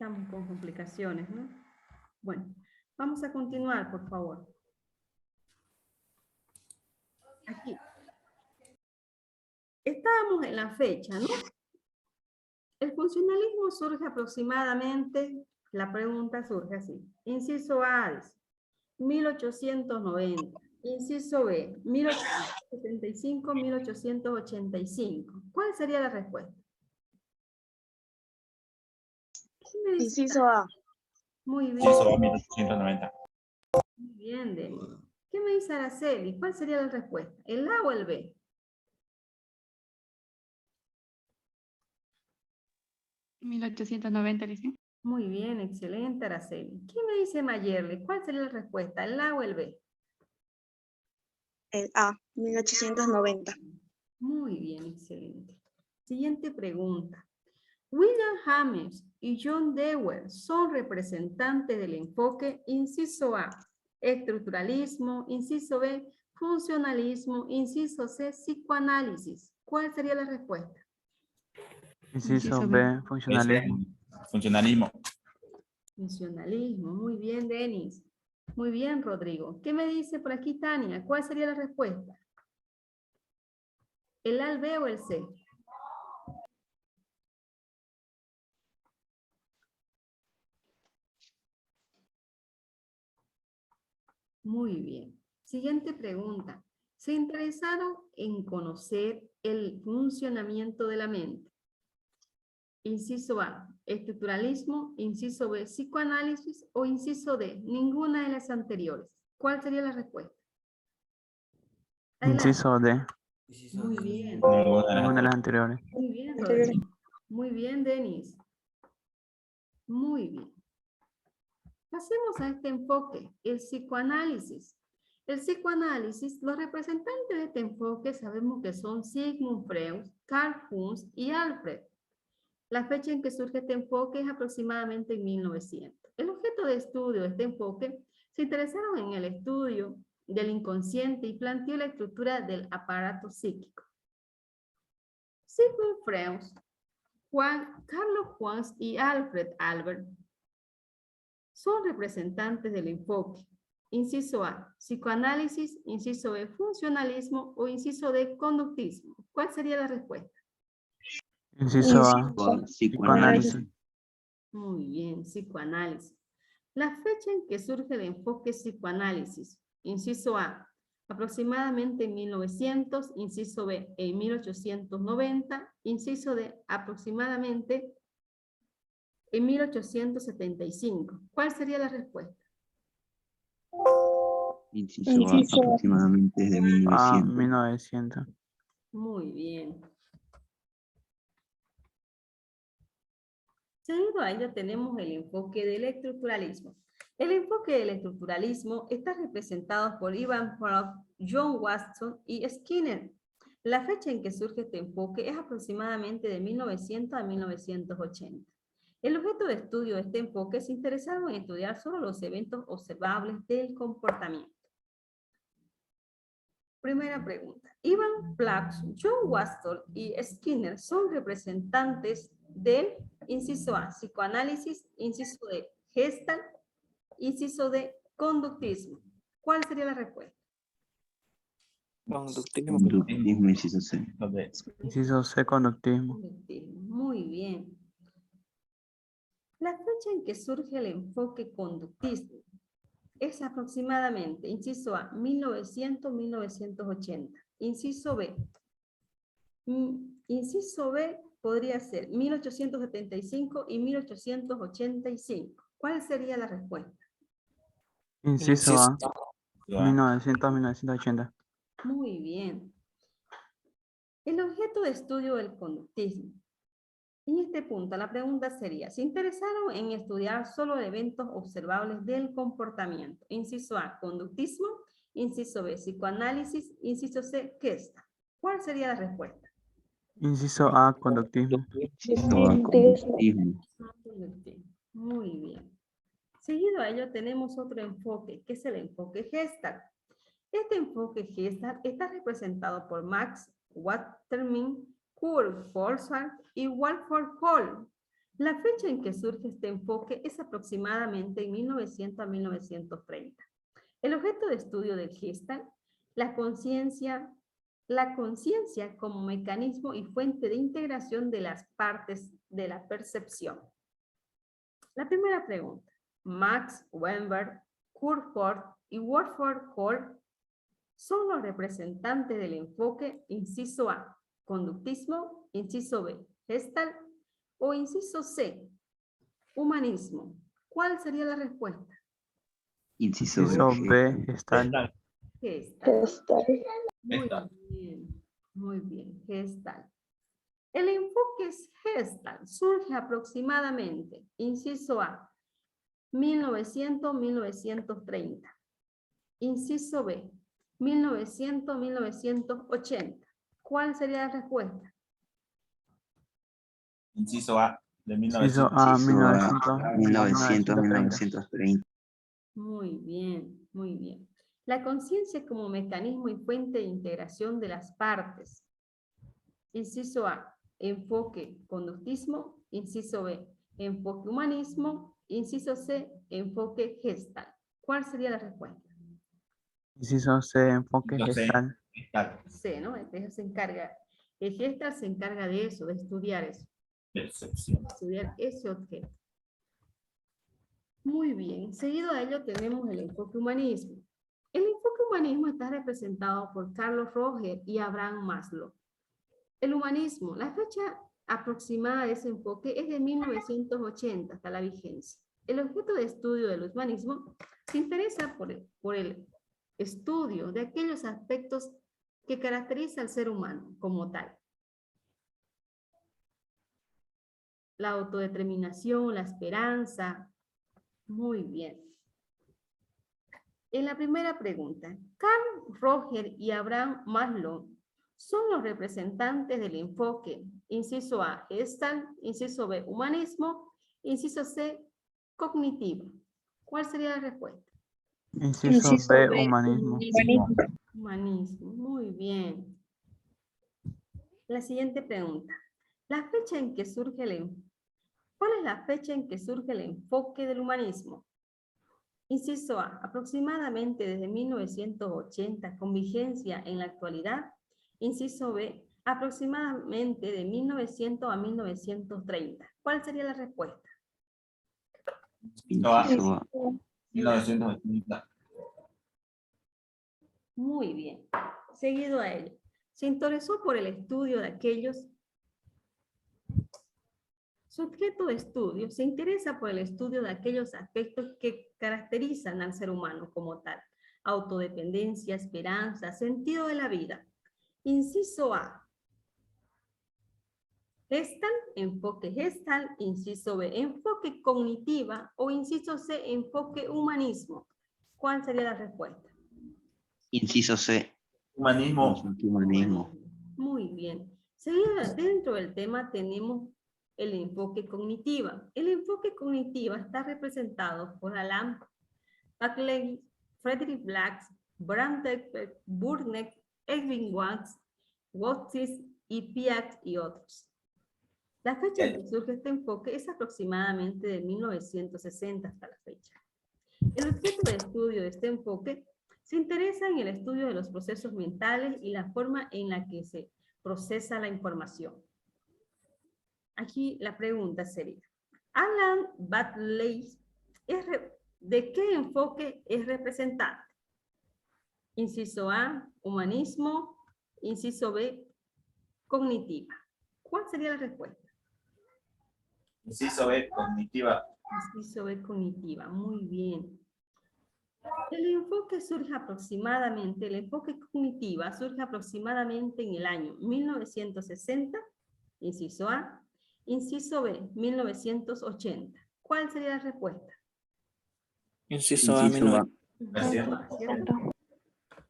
Estamos con complicaciones, ¿no? Bueno, vamos a continuar, por favor. Aquí. Estábamos en la fecha, ¿no? El funcionalismo surge aproximadamente, la pregunta surge así. Inciso A, dice, 1890. Inciso B, 1875, 1885. ¿Cuál sería la respuesta? Inciso A. Muy bien. Inciso A, 1890. Muy bien, Denis. ¿Qué me dice Araceli? ¿Cuál sería la respuesta? ¿El A o el B? 1890, dice. Muy bien, excelente, Araceli. ¿Qué me dice Mayerle? ¿Cuál sería la respuesta? ¿El A o el B? El A, 1890. Muy bien, excelente. Siguiente pregunta. William James y John Dewey son representantes del enfoque inciso A, estructuralismo, inciso B, funcionalismo, inciso C, psicoanálisis. ¿Cuál sería la respuesta? Inciso B, funcionalismo. Funcionalismo. Funcionalismo. Muy bien, Denis. Muy bien, Rodrigo. ¿Qué me dice por aquí, Tania? ¿Cuál sería la respuesta? ¿El A, el B o el C? Muy bien. Siguiente pregunta. ¿Se interesaron en conocer el funcionamiento de la mente? Inciso A, estructuralismo, inciso B, psicoanálisis o inciso D, ninguna de las anteriores. ¿Cuál sería la respuesta? Adelante. Inciso D, Muy bien. ninguna de las anteriores. Muy bien, Rodrigo. Muy bien, Denis. Muy bien. Pasemos a este enfoque, el psicoanálisis. El psicoanálisis, los representantes de este enfoque sabemos que son Sigmund Freud, Carl Jung y Alfred. La fecha en que surge este enfoque es aproximadamente en 1900. El objeto de estudio de este enfoque se interesaron en el estudio del inconsciente y planteó la estructura del aparato psíquico. Sigmund Freud, Carlos Jung y Alfred Albert son representantes del enfoque. Inciso A, psicoanálisis, inciso B, funcionalismo o inciso D, conductismo. ¿Cuál sería la respuesta? Inciso A, psicoanálisis. Muy bien, psicoanálisis. La fecha en que surge el enfoque psicoanálisis. Inciso A, aproximadamente en 1900, inciso B, en 1890, inciso D, aproximadamente en 1875. ¿Cuál sería la respuesta? Inciso A, aproximadamente desde 1900. 1900. Muy bien. Seguido a ello tenemos el enfoque del estructuralismo. El enfoque del estructuralismo está representado por Ivan Fromm, John Watson y Skinner. La fecha en que surge este enfoque es aproximadamente de 1900 a 1980. El objeto de estudio de este enfoque se interesaron en estudiar solo los eventos observables del comportamiento. Primera pregunta. Ivan Fromm, John Watson y Skinner son representantes del inciso A, psicoanálisis, inciso D, Gestalt, inciso D, conductismo. ¿Cuál sería la respuesta? Conductismo, inciso C. Inciso C, conductismo. Conductismo. Muy bien. La fecha en que surge el enfoque conductismo es aproximadamente, inciso A, 1900-1980. Inciso B. Inciso B podría ser 1875 y 1885. ¿Cuál sería la respuesta? Inciso A, 1900-1980. Muy bien. El objeto de estudio del conductismo. En este punto, la pregunta sería, ¿se interesaron en estudiar solo eventos observables del comportamiento? Inciso A, conductismo. Inciso B, psicoanálisis. Inciso C, Gestalt. ¿Cuál sería la respuesta? Inciso A, conductismo. Inciso A, conductismo. Muy bien. Seguido a ello tenemos otro enfoque, que es el enfoque Gestalt. Este enfoque Gestalt está representado por Max Waterman, Kurt Forsberg y Walford Hall. La fecha en que surge este enfoque es aproximadamente en 1900 a 1930. El objeto de estudio del Gestalt, la conciencia como mecanismo y fuente de integración de las partes de la percepción. La primera pregunta. Max Weinberg, Kurt Ford y Warford Hall son los representantes del enfoque inciso A, conductismo, inciso B, Gestalt, o inciso C, humanismo. ¿Cuál sería la respuesta? Inciso Inciso B. B, Gestalt. Gestalt. Muy Gestalt. bien, muy bien, Gestalt. El enfoque Gestalt surge aproximadamente, inciso A, 1900-1930. Inciso B, 1900-1980. ¿Cuál sería la respuesta? Inciso A, de Inciso 1900. A, Inciso A, 1900, 1900-1930. Muy bien, muy bien. La conciencia como mecanismo y fuente de integración de las partes. Inciso A, enfoque conductismo. Inciso B, enfoque humanismo. Inciso C, enfoque Gestalt. ¿Cuál sería la respuesta? Inciso C, enfoque Inciso C, Gestalt. Gestalt. C, ¿no? Entonces se encarga, el Gestalt se encarga de eso, de estudiar eso, Percepción. estudiar ese objeto. Muy bien, seguido a ello tenemos el enfoque humanismo. El enfoque humanismo está representado por Carlos Roger y Abraham Maslow. El humanismo, la fecha aproximada de ese enfoque es de 1980 hasta la vigencia. El objeto de estudio del humanismo se interesa por el estudio de aquellos aspectos que caracteriza al ser humano como tal. La autodeterminación, la esperanza. Muy bien. En la primera pregunta, Carl Roger y Abraham Maslow son los representantes del enfoque. Inciso A, Gestalt. Inciso B, humanismo. Inciso C, cognitivo. ¿Cuál sería la respuesta? Inciso B, humanismo. Humanismo, muy bien. La siguiente pregunta. La fecha en que surge ¿Cuál es la fecha en que surge el enfoque del humanismo? Inciso A, aproximadamente desde 1980 con vigencia en la actualidad. Inciso B, aproximadamente de 1900 a 1930. ¿Cuál sería la respuesta? Inciso A. 1980. Muy bien. Seguido a ello, se interesó por el estudio de aquellos. Su objeto de estudio se interesa por el estudio de aquellos aspectos que caracterizan al ser humano como tal. Autodependencia, esperanza, sentido de la vida. Inciso A. Gestalt, enfoque Gestalt. Inciso B, enfoque cognitiva. O inciso C, enfoque humanismo. ¿Cuál sería la respuesta? Inciso C. Humanismo. Humanismo. Muy bien. Seguida, dentro del tema tenemos el enfoque cognitiva. El enfoque cognitiva está representado por Alan Buckley, Frederick Black, Brandt, Burnett, Edwin Watts, Wattis y Piaget y otros. La fecha en que surge este enfoque es aproximadamente de 1960 hasta la fecha. El objeto de estudio de este enfoque se interesa en el estudio de los procesos mentales y la forma en la que se procesa la información. Aquí la pregunta sería, Alan Buckley, ¿de qué enfoque es representante? Inciso A, humanismo. Inciso B, cognitiva. ¿Cuál sería la respuesta? Inciso B, cognitiva. Inciso B, cognitiva. Muy bien. El enfoque cognitiva surge aproximadamente en el año 1960, inciso A. Inciso B, 1980. ¿Cuál sería la respuesta? Inciso A, Inciso A.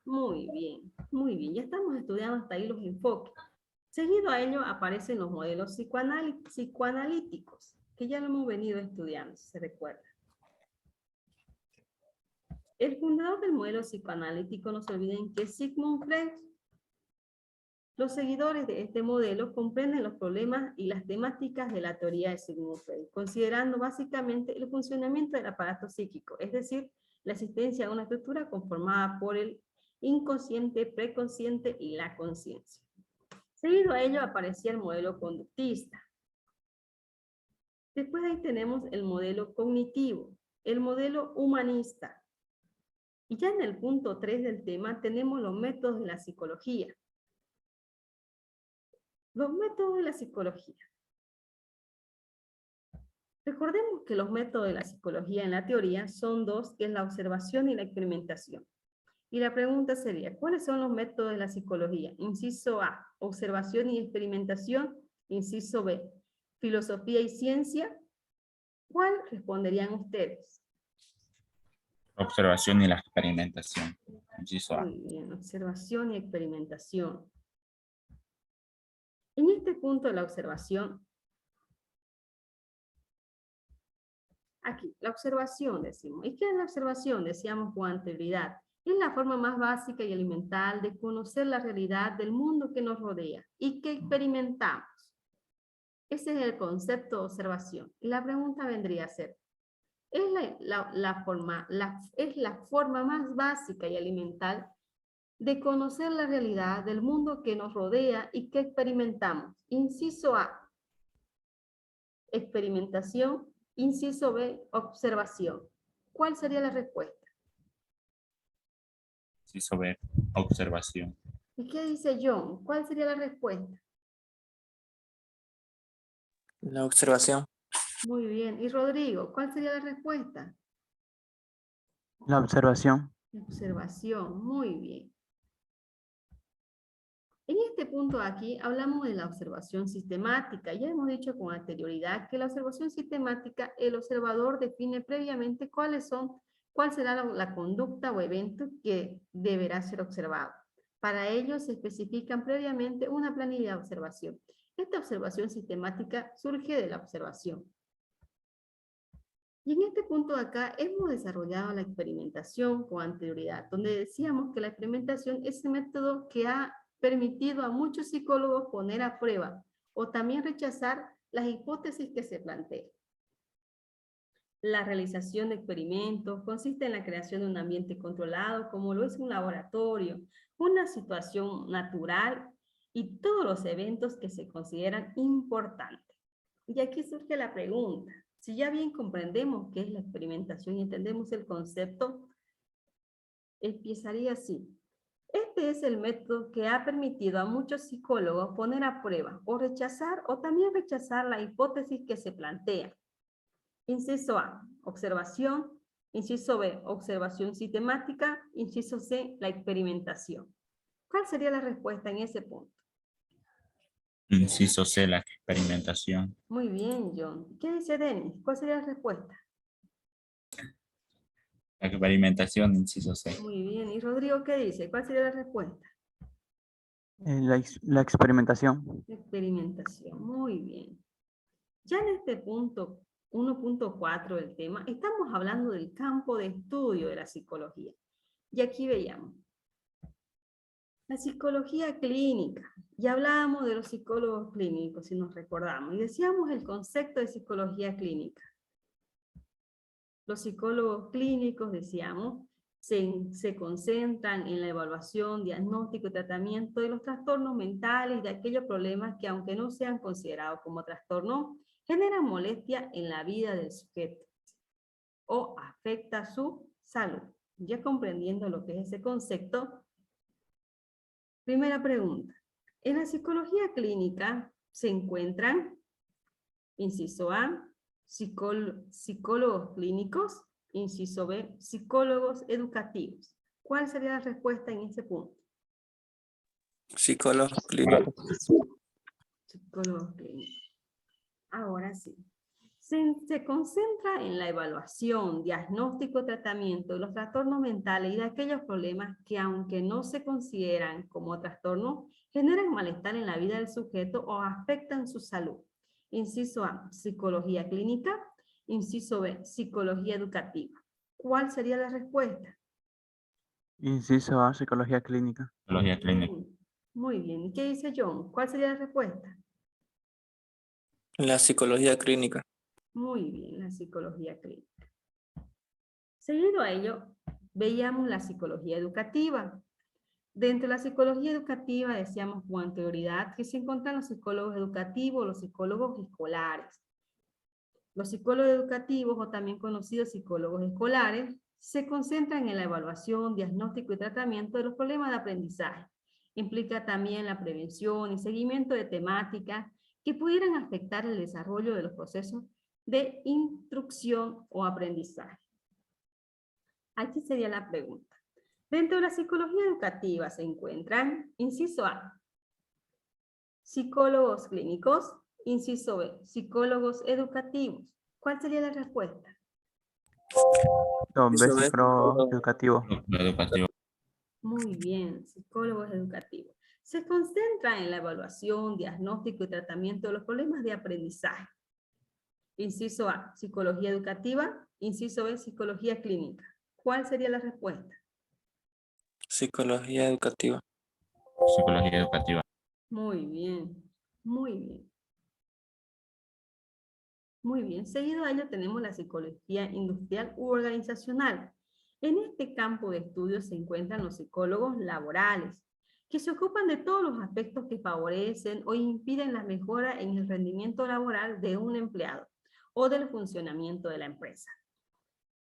Muy bien, muy bien. Ya estamos estudiando hasta ahí los enfoques. Seguido a ello aparecen los modelos psicoanalíticos, que ya lo hemos venido estudiando, si se recuerda. El fundador del modelo psicoanalítico, no se olviden que es Sigmund Freud. Los seguidores de este modelo comprenden los problemas y las temáticas de la teoría de Sigmund Freud, considerando básicamente el funcionamiento del aparato psíquico, es decir, la existencia de una estructura conformada por el inconsciente, preconsciente y la conciencia. Seguido a ello aparecía el modelo conductista. Después ahí tenemos el modelo cognitivo, el modelo humanista. Y ya en el punto 3 del tema tenemos los métodos de la psicología. Los métodos de la psicología. Recordemos que los métodos de la psicología en la teoría son dos, que es la observación y la experimentación. Y la pregunta sería, ¿cuáles son los métodos de la psicología? Inciso A, observación y experimentación. Inciso B, filosofía y ciencia. ¿Cuál responderían ustedes? Observación y la experimentación. Inciso A. Muy bien, observación y experimentación. En este punto de la observación, aquí, la observación decimos. ¿Y qué es la observación? Decíamos con anterioridad. Es la forma más básica y elemental de conocer la realidad del mundo que nos rodea y que experimentamos. Ese es el concepto de observación. Y la pregunta vendría a ser, ¿es la forma más básica y elemental de conocer la realidad del mundo que nos rodea y que experimentamos? Inciso A, experimentación. Inciso B, observación. ¿Cuál sería la respuesta? Inciso B, observación. ¿Y qué dice John? ¿Cuál sería la respuesta? La observación. Muy bien. ¿Y Rodrigo? ¿Cuál sería la respuesta? La observación. Observación. Muy bien. En este punto aquí hablamos de la observación sistemática. Ya hemos dicho con anterioridad que la observación sistemática, el observador define previamente cuál será la conducta o evento que deberá ser observado. Para ello se especifican previamente una planilla de observación. Esta observación sistemática surge de la observación. Y en este punto de acá hemos desarrollado la experimentación con anterioridad, donde decíamos que la experimentación es el método que ha permitido a muchos psicólogos poner a prueba o también rechazar las hipótesis que se plantean. La realización de experimentos consiste en la creación de un ambiente controlado, como lo es un laboratorio, una situación natural y todos los eventos que se consideran importantes. Y aquí surge la pregunta, si ya bien comprendemos qué es la experimentación y entendemos el concepto, empezaría así. Este es el método que ha permitido a muchos psicólogos poner a prueba o rechazar o también rechazar la hipótesis que se plantea. Inciso A, observación. Inciso B, observación sistemática. Inciso C, la experimentación. ¿Cuál sería la respuesta en ese punto? Inciso C, la experimentación. Muy bien, John. ¿Qué dice Denis? ¿Cuál sería la respuesta? La experimentación, inciso C. Muy bien. ¿Y Rodrigo qué dice? ¿Cuál sería la respuesta? La experimentación. Experimentación. Muy bien. Ya en este punto 1.4 del tema, estamos hablando del campo de estudio de la psicología. Y aquí veíamos. La psicología clínica. Ya hablábamos de los psicólogos clínicos, si nos recordamos. Y decíamos el concepto de psicología clínica. Los psicólogos clínicos, decíamos, se concentran en la evaluación, diagnóstico y tratamiento de los trastornos mentales y de aquellos problemas que, aunque no sean considerados como trastornos, generan molestia en la vida del sujeto o afecta su salud. Ya comprendiendo lo que es ese concepto, primera pregunta. En la psicología clínica se encuentran, inciso A, psicólogos clínicos, inciso B, psicólogos educativos. ¿Cuál sería la respuesta en ese punto? Psicólogos clínicos. Psicólogos clínicos. Ahora sí. Se concentra en la evaluación, diagnóstico, tratamiento de los trastornos mentales y de aquellos problemas que, aunque no se consideran como trastornos, generan malestar en la vida del sujeto o afectan su salud. Inciso A, psicología clínica. Inciso B, psicología educativa. ¿Cuál sería la respuesta? Inciso A, psicología clínica. Psicología clínica. Muy bien. ¿Y qué dice John? ¿Cuál sería la respuesta? La psicología clínica. Muy bien, la psicología clínica. Seguido a ello, veíamos la psicología educativa. Dentro de la psicología educativa decíamos con anterioridad que se encuentran los psicólogos educativos, los psicólogos escolares. Los psicólogos educativos, o también conocidos psicólogos escolares, se concentran en la evaluación, diagnóstico y tratamiento de los problemas de aprendizaje. Implica también la prevención y seguimiento de temáticas que pudieran afectar el desarrollo de los procesos de instrucción o aprendizaje. Aquí sería la pregunta. Dentro de la psicología educativa se encuentran, inciso A, psicólogos clínicos, inciso B, psicólogos educativos. ¿Cuál sería la respuesta? Don B, Eso es psicólogo psicólogo. educativo. Educativo. Muy bien, psicólogos educativos. Se concentra en la evaluación, diagnóstico y tratamiento de los problemas de aprendizaje. Inciso A, psicología educativa. Inciso B, psicología clínica. ¿Cuál sería la respuesta? Psicología educativa. Psicología educativa. Muy bien, muy bien. Muy bien, seguido a ello tenemos la psicología industrial u organizacional. En este campo de estudio se encuentran los psicólogos laborales, que se ocupan de todos los aspectos que favorecen o impiden la mejora en el rendimiento laboral de un empleado o del funcionamiento de la empresa.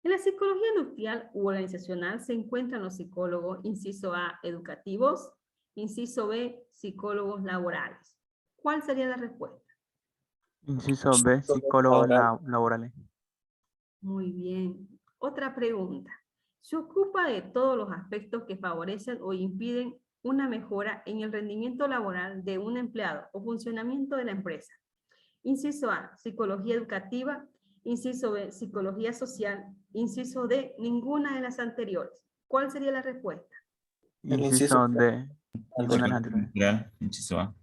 En la psicología industrial u organizacional se encuentran los psicólogos, inciso A, educativos, inciso B, psicólogos laborales. ¿Cuál sería la respuesta? Inciso B, psicólogos laborales. Muy bien. Otra pregunta. Se ocupa de todos los aspectos que favorecen o impiden una mejora en el rendimiento laboral de un empleado o funcionamiento de la empresa. Inciso A, psicología educativa. Inciso B, psicología social. Inciso D, ninguna de las anteriores. ¿Cuál sería la respuesta? El Inciso inciso D, ninguna de las anteriores. Industrial, inciso A.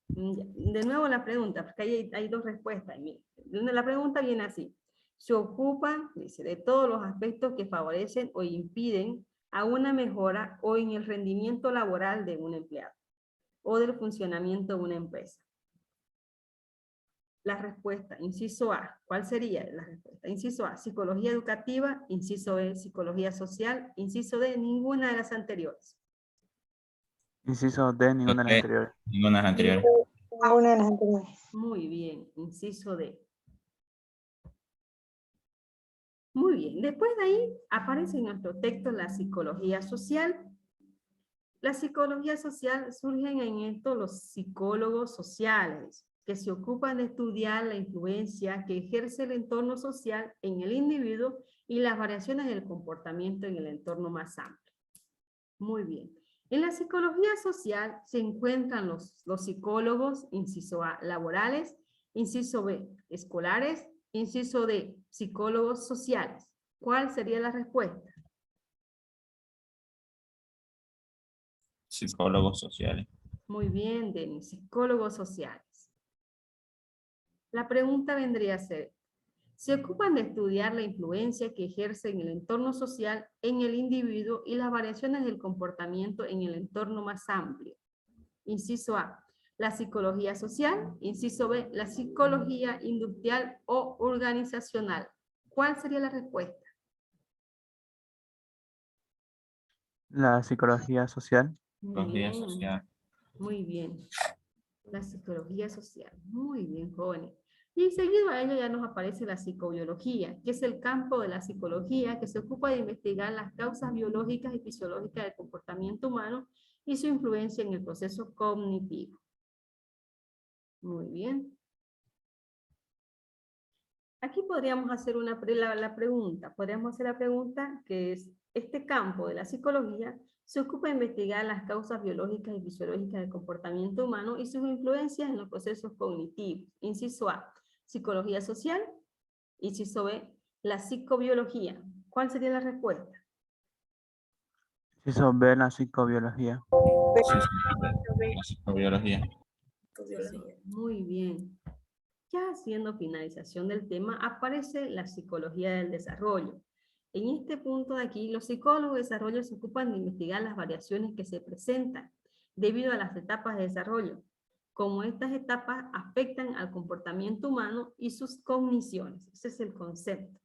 De nuevo la pregunta, porque ahí hay dos respuestas. La pregunta viene así. Se ocupa, dice, de todos los aspectos que favorecen o impiden a una mejora o en el rendimiento laboral de un empleado o del funcionamiento de una empresa. La respuesta, inciso A, ¿cuál sería la respuesta? Inciso A, psicología educativa. Inciso B, psicología social. Inciso D, ninguna de las anteriores. Inciso D, ninguna de las anteriores. Ninguna de las anteriores. Ninguna de las anteriores. Muy bien, inciso D. Muy bien, después de ahí aparece en nuestro texto la psicología social. La psicología social surgen en esto los psicólogos sociales, que se ocupan de estudiar la influencia que ejerce el entorno social en el individuo y las variaciones del comportamiento en el entorno más amplio. Muy bien. En la psicología social se encuentran los psicólogos, inciso A, laborales, inciso B, escolares, inciso D, psicólogos sociales. ¿Cuál sería la respuesta? Psicólogos sociales. Muy bien, Denis, psicólogos sociales. La pregunta vendría a ser, se ocupan de estudiar la influencia que ejerce en el entorno social en el individuo y las variaciones del comportamiento en el entorno más amplio. Inciso A, la psicología social. Inciso B, la psicología industrial o organizacional. ¿Cuál sería la respuesta? La psicología social. Psicología social. Muy bien. La psicología social. Muy bien, jóvenes. Y seguido a ello ya nos aparece la psicobiología, que es el campo de la psicología que se ocupa de investigar las causas biológicas y fisiológicas del comportamiento humano y su influencia en el proceso cognitivo. Muy bien. Aquí podríamos hacer la pregunta. Podríamos hacer la pregunta que es, este campo de la psicología se ocupa de investigar las causas biológicas y fisiológicas del comportamiento humano y sus influencias en los procesos cognitivos. Inciso A, psicología social. Inciso B, la psicobiología. ¿Cuál sería la respuesta? Inciso B, la psicobiología. La psicobiología. Muy bien. Ya haciendo finalización del tema, aparece la psicología del desarrollo, En este punto de aquí, los psicólogos de desarrollo se ocupan de investigar las variaciones que se presentan debido a las etapas de desarrollo, cómo estas etapas afectan al comportamiento humano y sus cogniciones. Ese es el concepto.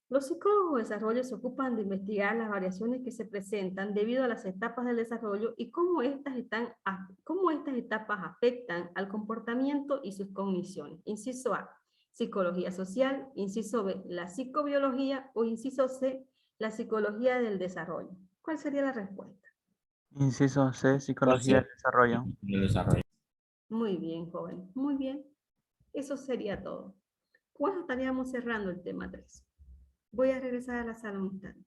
Los psicólogos de desarrollo se ocupan de investigar las variaciones que se presentan debido a las etapas del desarrollo y cómo estas etapas afectan al comportamiento y sus cogniciones. Inciso A, psicología social. Inciso B, la psicobiología. O inciso C, la psicología del desarrollo. ¿Cuál sería la respuesta? Inciso C, psicología del desarrollo. El desarrollo. Muy bien, joven. Muy bien. Eso sería todo. ¿Cuándo estaríamos cerrando el tema 3? Voy a regresar a la sala un instante.